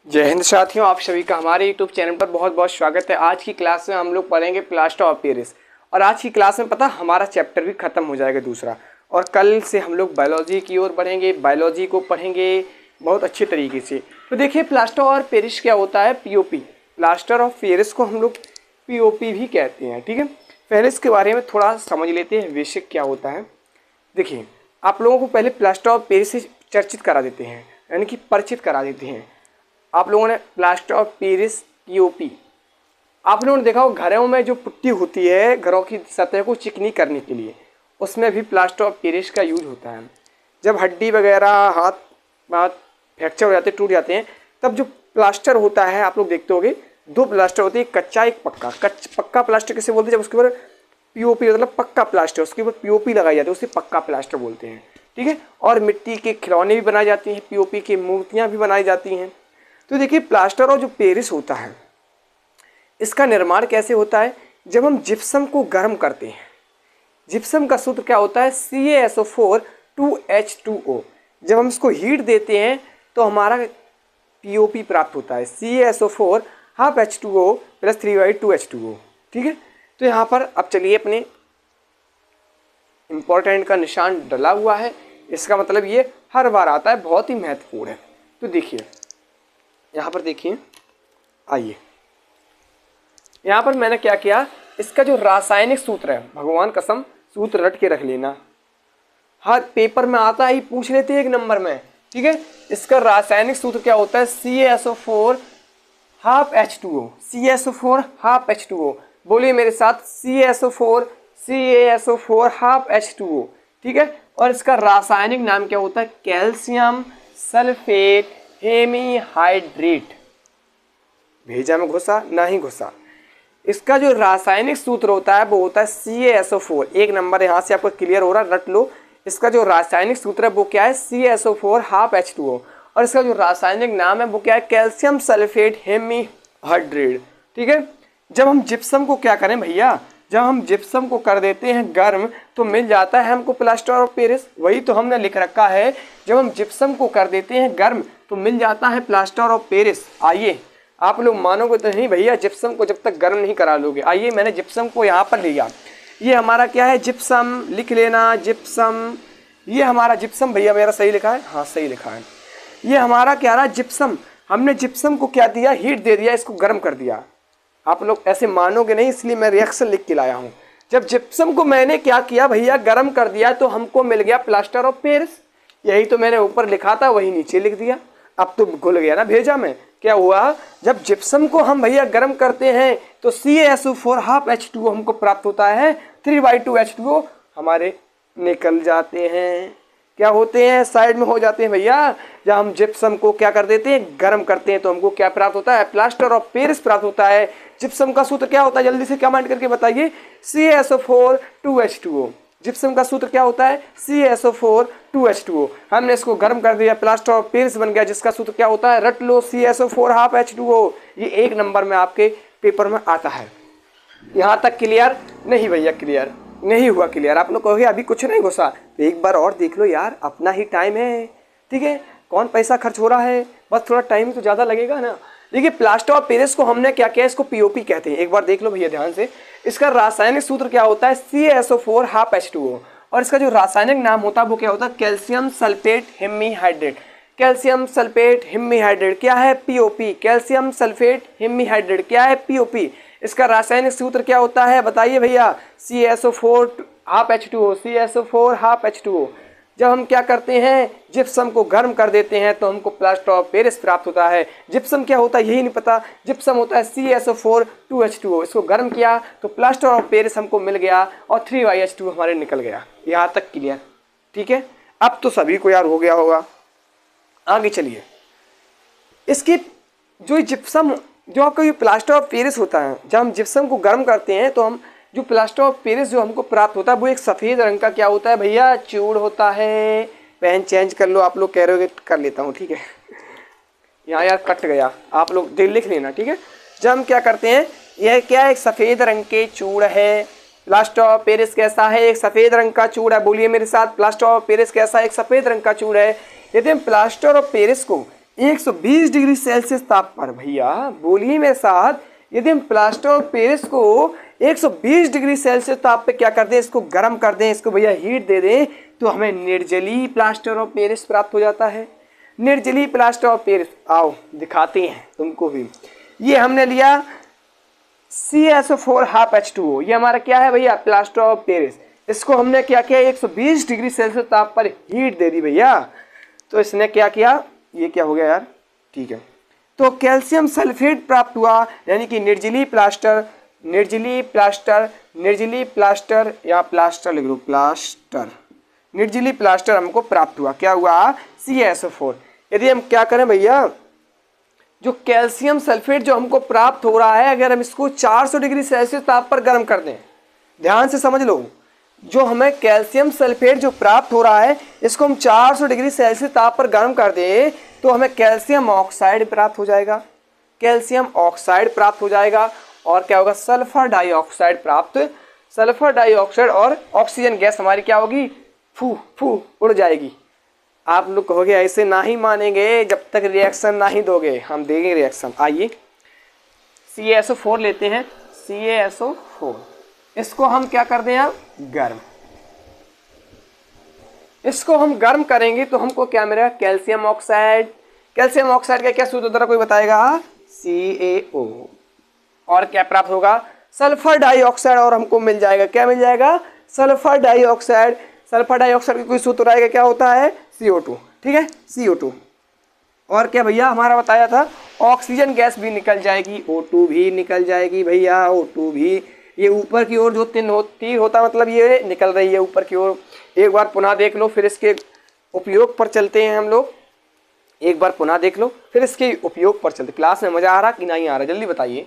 जय हिंद साथियों, आप सभी का हमारे यूट्यूब चैनल पर बहुत बहुत स्वागत है। आज की क्लास में हम लोग पढ़ेंगे प्लास्टर ऑफ पेरिस। और आज की क्लास में पता हमारा चैप्टर भी खत्म हो जाएगा दूसरा, और कल से हम लोग बायोलॉजी की ओर बढ़ेंगे, बायोलॉजी को पढ़ेंगे बहुत अच्छे तरीके से। तो देखिए, प्लास्टर ऑफ पेरिस क्या होता है, पीओपी। प्लास्टर ऑफ पेरिस को हम लोग पीओपी भी कहते हैं, ठीक है। पहले इसके बारे में थोड़ा समझ लेते हैं, बेसिक क्या होता है। देखिए, आप लोगों को पहले प्लास्टर ऑफ पेरिस से चर्चित करा देते हैं, यानी कि परिचित करा देते हैं। आप लोगों ने प्लास्टर ऑफ पेरिस पीओपी आप लोगों ने देखा हो, घरों में जो पुट्टी होती है घरों की सतह को चिकनी करने के लिए, उसमें भी प्लास्टर ऑफ पेरिस का यूज होता है। जब हड्डी वगैरह हाथ फ्रैक्चर हो जाते, टूट जाते हैं, तब जो प्लास्टर होता है, आप लोग देखते होंगे दो प्लास्टर होते हैं, एक कच्चा एक पक्का। पक्का प्लास्टर किसे बोलते हैं? जब उसके ऊपर पीओपी मतलब पक्का प्लास्टर, उसके ऊपर पीओपी लगाई जाती है, उसे पक्का प्लास्टर बोलते हैं, ठीक है। और मिट्टी के खिलौने भी बनाए जाते हैं, पीओपी की मूर्तियाँ भी बनाई जाती हैं। तो देखिए, प्लास्टर और जो पेरिस होता है, इसका निर्माण कैसे होता है? जब हम जिप्सम को गर्म करते हैं। जिप्सम का सूत्र क्या होता है? CaSO4 2H2O। जब हम इसको हीट देते हैं तो हमारा पीओपी प्राप्त होता है, CaSO4 half H2O plus 3/2H2O, ठीक है। तो यहाँ पर अब चलिए, अपने इम्पोर्टेंट का निशान डला हुआ है, इसका मतलब ये हर बार आता है, बहुत ही महत्वपूर्ण है। तो देखिए, यहाँ पर देखिए, आइए, यहाँ पर मैंने क्या किया, इसका जो रासायनिक सूत्र है, भगवान कसम सूत्र रट के रख लेना, हर पेपर में आता ही पूछ लेते हैं 1 नंबर में, ठीक है। इसका रासायनिक सूत्र क्या होता है? CaSO4 half H2O। CaSO4 half H2O, बोलिए मेरे साथ, CaSO4 हाफ H2O, ठीक है। और इसका रासायनिक नाम क्या होता है? Calcium sulphate hemihydrate. भेजा में घुसा नहीं घुसा। इसका जो रासायनिक सूत्र होता है वो होता है CaSO4। 1 नंबर यहाँ से आपको क्लियर हो रहा है, रट लो। इसका जो रासायनिक सूत्र है वो क्या है? CaSO4 half H2O। और इसका जो रासायनिक नाम है वो क्या है? कैल्शियम सल्फेट हेमीहाइड्रेट, ठीक है। जब हम जिप्सम को क्या करें भैया, जब हम जिप्सम को कर देते हैं गर्म, तो मिल जाता है हमको प्लास्टर ऑफ पेरिस। वही तो हमने लिख रखा है, जब हम जिप्सम को कर देते हैं गर्म तो मिल जाता है प्लास्टर ऑफ पेरिस। आइए, आप लोग मानोगे तो नहीं भैया, जिप्सम को जब तक गर्म नहीं करा लोगे। आइए, मैंने जिप्सम को यहाँ पर लिया, ये हमारा क्या है? जिप्सम। लिख लेना, जिप्सम। ये हमारा जिप्सम भैया, मेरा सही लिखा है? हाँ, सही लिखा है। ये हमारा क्या रहा? जिप्सम। हमने जिप्सम को क्या दिया? हीट दे दिया, इसको गर्म कर दिया। आप लोग ऐसे मानोगे नहीं, इसलिए मैं रिएक्शन लिख के लाया हूँ। जब जिप्सम को मैंने क्या किया भैया? गर्म कर दिया, तो हमको मिल गया प्लास्टर ऑफ पेरिस। यही तो मैंने ऊपर लिखा था, वही नीचे लिख दिया। अब तो घुल गया ना भेजा में। क्या हुआ? जब जिप्सम को हम भैया गर्म करते हैं तो CaSO4 हाफ H2O हमको प्राप्त होता है, 3/2H2O हमारे निकल जाते हैं। क्या होते हैं? साइड में हो जाते हैं भैया। जब हम जिप्सम को क्या कर देते हैं? गर्म करते हैं, तो हमको क्या प्राप्त होता है? प्लास्टर ऑफ पेरिस प्राप्त होता है। जिप्सम का सूत्र क्या होता है? जल्दी से कमेंट करके बताइए। CaSO4 2H2O। जिप्सम का सूत्र क्या होता है? CaSO4 2H2O। हमने इसको गर्म कर दिया, प्लास्टर ऑफ पेरिस बन गया, जिसका सूत्र क्या होता है? रट लो, CaSO4 हाफ H2O। ये 1 नंबर में आपके पेपर में आता है। यहाँ तक क्लियर? नहीं भैया, क्लियर नहीं हुआ। क्लियर? आप लोग कहोगे अभी कुछ नहीं घुसा, तो एक बार और देख लो यार, अपना ही टाइम है, ठीक है। कौन पैसा खर्च हो रहा है, बस थोड़ा टाइम तो ज़्यादा लगेगा ना। देखिए, प्लास्टर ऑफ पेरिस को हमने क्या किया? इसको पीओपी कहते हैं। एक बार देख लो भैया ध्यान से। इसका रासायनिक सूत्र क्या होता है? CaSO4 half H2O। और इसका जो रासायनिक नाम होता है वो क्या होता है? Calcium sulphate hemihydrate. Calcium sulphate hemihydrate क्या है? पीओपी। कैल्शियम सल्फेट हेमीहाइड्रेट क्या है? पीओपी। इसका रासायनिक सूत्र क्या होता है? बताइए भैया। CaSO4 half H2O। CaSO4 half H2O। जब हम क्या करते हैं? जिप्सम को गर्म कर देते हैं, तो हमको प्लास्टर ऑफ पेरिस प्राप्त होता है। जिप्सम क्या होता है यही नहीं पता। जिप्सम होता है CaSO4 2H2O। इसको गर्म किया तो प्लास्टर ऑफ पेरिस हमको मिल गया, और 3/H2O हमारे निकल गया। यहाँ तक क्लियर? ठीक है, अब तो सभी को यार हो गया होगा। आगे चलिए, इसकी जो जिप्सम, जो आपका ये प्लास्टर ऑफ पेरिस होता है, जब हम जिप्सम को गर्म करते हैं तो हम जो प्लास्टर ऑफ पेरिस जो हमको प्राप्त होता है वो एक सफ़ेद रंग का क्या होता है भैया? चूड़ होता है। पेन चेंज कर लो, आप लोग कह रहे हो, कर लेता हूँ, ठीक है। यहाँ यार कट गया, आप लोग दिल लिख लेना, ठीक है। जब हम क्या करते हैं, यह क्या है? एक सफ़ेद रंग के चूड़ है। प्लास्टर ऑफ पेरिस कैसा है? एक सफ़ेद रंग का चूड़ है। बोलिए मेरे साथ, प्लास्टर ऑफ पेरिस कैसा है? एक सफ़ेद रंग का चूड़ है। यदि हम प्लास्टर ऑफ पेरिस को 120 डिग्री सेल्सियस ताप पर, भैया बोलिए मेरे साथ, यदि हम प्लास्टर ऑफ पेरिस को 120 डिग्री सेल्सियस ताप पे क्या कर दें, इसको गर्म कर दें, इसको भैया हीट दे दें, तो हमें निर्जलीय प्लास्टर ऑफ पेरिस प्राप्त हो जाता है। निर्जलीय प्लास्टर ऑफ पेरिस, आओ दिखाते हैं तुमको भी। ये हमने लिया CaSO4 हाफ H2O, ये हमारा क्या है भैया, प्लास्टर ऑफ पेरिस। इसको हमने क्या किया, 120 डिग्री सेल्सियस ताप पर हीट दे दी भैया, तो इसने क्या किया, ये क्या हो गया यार, ठीक है, तो कैल्शियम सल्फेट प्राप्त हुआ, यानी कि निर्जलीय प्लास्टर, निर्जलीय प्लास्टर, निर्जलीय प्लास्टर या प्लास्टर लिख लो, प्लास्टर, निर्जलीय प्लास्टर हमको प्राप्त हुआ। क्या हुआ, CaSO4। यदि हम क्या करें भैया, जो कैल्शियम सल्फेट जो हमको प्राप्त हो रहा है, अगर हम इसको 400 डिग्री सेल्सियस ताप पर गर्म कर दें, ध्यान से समझ लो, जो हमें कैल्शियम सल्फेट जो प्राप्त हो रहा है, इसको हम 400 डिग्री सेल्सियस ताप पर गर्म कर दें, तो हमें कैल्शियम ऑक्साइड प्राप्त हो जाएगा, कैल्शियम ऑक्साइड प्राप्त हो जाएगा, और क्या होगा, सल्फर डाइऑक्साइड प्राप्त, सल्फर डाइऑक्साइड, और ऑक्सीजन गैस हमारी क्या होगी, फू फू उड़ जाएगी। आप लोग कहोगे ऐसे ना ही मानेंगे जब तक रिएक्शन ना ही दोगे, हम देंगे रिएक्शन। आइए CaSO4 लेते हैं, CaSO4, इसको हम क्या कर दें अब, गर्म, इसको हम गर्म करेंगे तो हमको क्या मिलेगा, कैल्शियम ऑक्साइड। कैल्शियम ऑक्साइड का क्या सूत्र होता है, कोई बताएगा, CaO, और क्या प्राप्त होगा, सल्फर डाइऑक्साइड, और हमको मिल जाएगा, क्या मिल जाएगा, सल्फर डाइऑक्साइड। सल्फर डाइऑक्साइड का कोई सूत्र आएगा, क्या होता है, CO2, ठीक है, CO2। और क्या भैया हमारा बताया था, ऑक्सीजन गैस भी निकल जाएगी, O2 भी निकल जाएगी भैया, O2 भी, ये ऊपर की ओर जो तीर होता मतलब ये निकल रही है ऊपर की ओर। एक बार पुनः देख लो, फिर इसके उपयोग पर चलते हैं हम लोग, एक बार पुनः देख लो, फिर इसके उपयोग पर चलते। क्लास में मजा आ रहा कि नहीं आ रहा, जल्दी बताइए।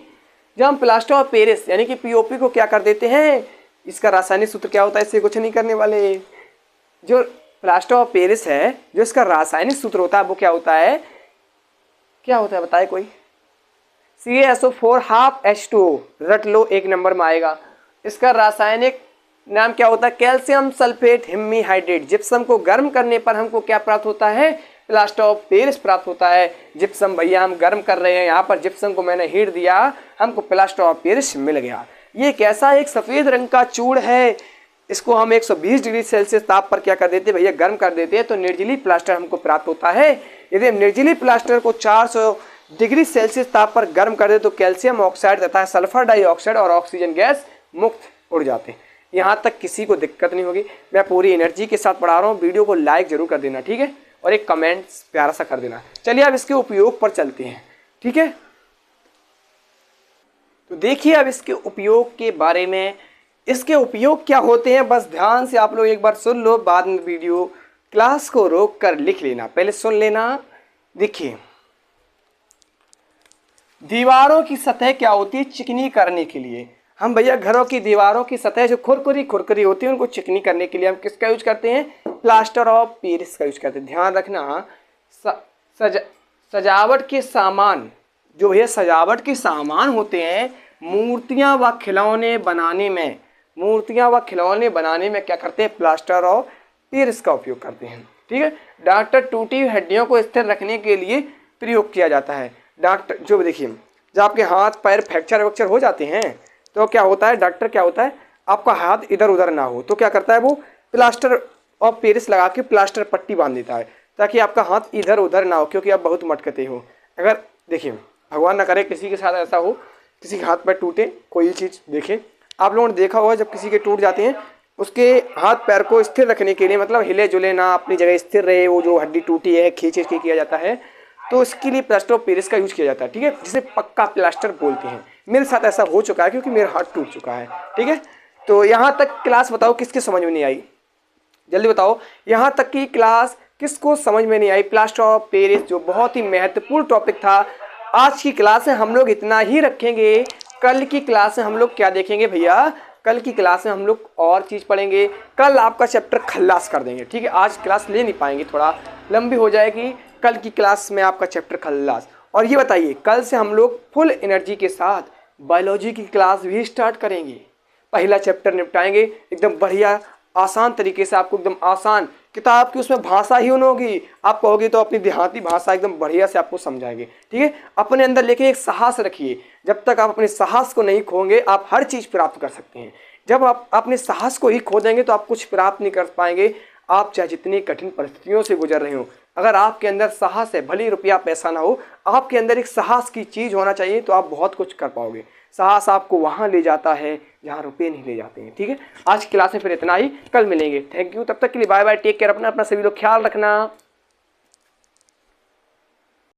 जब हम प्लास्टर ऑफ पेरिस यानी कि POP को क्या कर देते हैं, इसका रासायनिक सूत्र क्या होता है, इससे कुछ नहीं करने वाले। जो प्लास्टर ऑफ पेरिस है, जो इसका रासायनिक सूत्र होता है वो क्या होता है, क्या होता है बताए कोई, CaSO4 हाफ H2O, रट लो, एक नंबर में आएगा। इसका रासायनिक नाम क्या होता है, कैल्शियम सल्फेट हेमीहाइड्रेट। जिप्सम को गर्म करने पर हमको क्या प्राप्त होता है, प्लास्टर ऑफ पेरिस प्राप्त होता है। जिप्सम भैया हम गर्म कर रहे हैं, यहाँ पर जिप्सम को मैंने हीट दिया, हमको प्लास्टर ऑफ पेरिस मिल गया। ये कैसा एक सफ़ेद रंग का चूड़ है, इसको हम 120 डिग्री सेल्सियस ताप पर क्या कर देते हैं भैया, गर्म कर देते हैं, तो निर्जलीय प्लास्टर हमको प्राप्त होता है। यदि हम निर्जलीय प्लास्टर को 400 डिग्री सेल्सियस ताप पर गर्म कर दे, तो कैल्शियम ऑक्साइड तथा सल्फर डाइऑक्साइड और ऑक्सीजन गैस मुक्त उड़ जाते हैं। यहाँ तक किसी को दिक्कत नहीं होगी, मैं पूरी एनर्जी के साथ पढ़ा रहा हूँ। वीडियो को लाइक जरूर कर देना, ठीक है, और एक कमेंट प्यारा सा कर देना। चलिए अब इसके उपयोग पर चलते हैं, ठीक है। तो देखिए अब इसके उपयोग के बारे में, इसके उपयोग क्या होते हैं, बस ध्यान से आप लोग एक बार सुन लो, बाद में वीडियो क्लास को रोक कर लिख लेना, पहले सुन लेना। देखिए दीवारों की सतह क्या होती है, चिकनी करने के लिए हम भैया घरों की दीवारों की सतह जो खुरखुरी होती है उनको चिकनी करने के लिए हम किसका यूज करते हैं, प्लास्टर ऑफ पेरिस का यूज करते हैं। ध्यान रखना, सजावट के सामान जो है, सजावट के सामान होते हैं, मूर्तियां व खिलौने बनाने में, मूर्तियां व खिलौने बनाने में क्या करते हैं, प्लास्टर ऑफ पेरिस का उपयोग करते हैं, ठीक है। डॉक्टर टूटी हुई हड्डियों को स्थिर रखने के लिए प्रयोग किया जाता है। डॉक्टर जो देखिए, जब आपके हाथ पैर फ्रैक्चर वैक्चर हो जाते हैं तो क्या होता है, डॉक्टर क्या होता है, आपका हाथ इधर उधर ना हो तो क्या करता है, वो प्लास्टर ऑफ पेरिस लगा के प्लास्टर पट्टी बांध देता है ताकि आपका हाथ इधर उधर ना हो, क्योंकि आप बहुत मटकते हो। अगर देखिए भगवान ना करे किसी के साथ ऐसा हो, किसी के हाथ पैर टूटे, कोई चीज़ देखें, आप लोगों ने देखा होगा जब किसी के टूट जाते हैं, उसके हाथ पैर को स्थिर रखने के लिए, मतलब हिले जुले ना, अपनी जगह स्थिर रहे, वो जो हड्डी टूटी है खींच के किया जाता है, तो इसके लिए प्लास्टर ऑफ पेरिस का यूज किया जाता है, ठीक है, जिसे पक्का प्लास्टर बोलते हैं। मेरे साथ ऐसा हो चुका है क्योंकि मेरा हाथ टूट चुका है, ठीक है। तो यहाँ तक क्लास बताओ किसके समझ में नहीं आई, जल्दी बताओ, यहाँ तक की क्लास किसको समझ में नहीं आई। प्लास्टर ऑफ पेरिस जो बहुत ही महत्वपूर्ण टॉपिक था, आज की क्लास में हम लोग इतना ही रखेंगे। कल की क्लास में हम लोग क्या देखेंगे भैया, कल की क्लास में हम लोग और चीज़ पढ़ेंगे। कल आपका चैप्टर खल्लास कर देंगे, ठीक है, आज क्लास ले नहीं पाएंगे, थोड़ा लंबी हो जाएगी। कल की क्लास में आपका चैप्टर खल्लास। और ये बताइए, कल से हम लोग फुल एनर्जी के साथ बायोलॉजी की क्लास भी स्टार्ट करेंगे। पहला चैप्टर निपटाएंगे एकदम बढ़िया आसान तरीके से, आपको एकदम आसान किताब की उसमें भाषा ही होगी, आप कहोगे तो अपनी देहाती भाषा एकदम बढ़िया से आपको समझाएंगे। ठीक है, अपने अंदर लेके एक साहस रखिए। जब तक आप अपने साहस को नहीं खोगे आप हर चीज़ प्राप्त कर सकते हैं। जब आप अपने साहस को ही खो देंगे तो आप कुछ प्राप्त नहीं कर पाएंगे। आप चाहे जितनी कठिन परिस्थितियों से गुजर रहे हो, अगर आपके अंदर साहस है, भले रुपया पैसा ना हो, आपके अंदर एक साहस की चीज़ होना चाहिए तो आप बहुत कुछ कर पाओगे। साहस आपको वहाँ ले जाता है जहाँ रुपये नहीं ले जाते हैं। ठीक है, आज की क्लास में फिर इतना ही, कल मिलेंगे। थैंक यू, तब तक के लिए बाय बाय, टेक केयर, अपना सभी लोग ख्याल रखना।